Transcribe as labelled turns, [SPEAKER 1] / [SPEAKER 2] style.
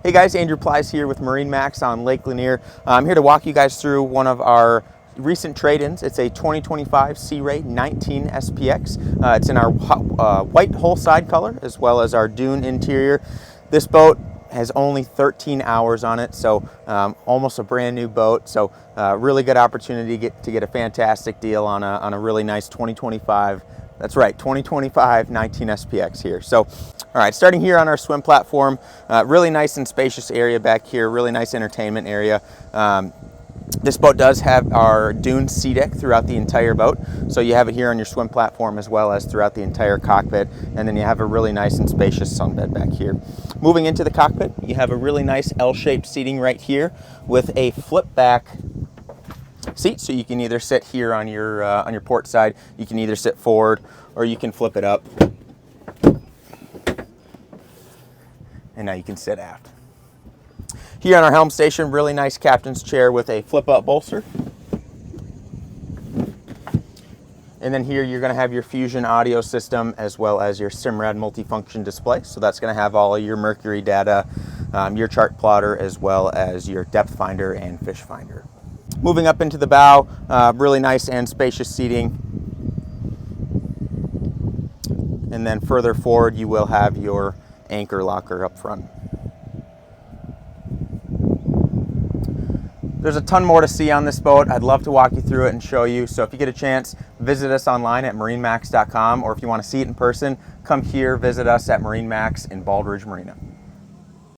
[SPEAKER 1] Hey guys, Andrew Plies here with MarineMax on Lake Lanier. I'm here to walk you guys through one of our recent trade-ins. It's a 2025 Sea Ray 19 SPX. It's in our white hull side color as well as our dune interior. This boat has only 13 hours on it, so almost a brand new boat. So really good opportunity to get a fantastic deal on a really nice 2025. That's right, 2025 19 SPX here. So, all right, starting here on our swim platform, really nice and spacious area back here, really nice entertainment area. This boat does have our Dune SeaDek throughout the entire boat. So you have it here on your swim platform as well as throughout the entire cockpit. And then you have a really nice and spacious sunbed back here. Moving into the cockpit, you have a really nice L-shaped seating right here with a flip back seat, so you can either sit here on your port side, you can either sit forward or you can flip it up, and now you can sit aft. Here on our helm station, really nice captain's chair with a flip up bolster. And then here you're going to have your Fusion audio system as well as your Simrad multifunction display. So that's going to have all of your Mercury data, your chart plotter, as well as your depth finder and fish finder. Moving up into the bow, really nice and spacious seating. And then further forward, you will have your anchor locker up front. There's a ton more to see on this boat. I'd love to walk you through it and show you. So if you get a chance, visit us online at MarineMax.com, or if you want to see it in person, come here, visit us at MarineMax in Bald Ridge Marina.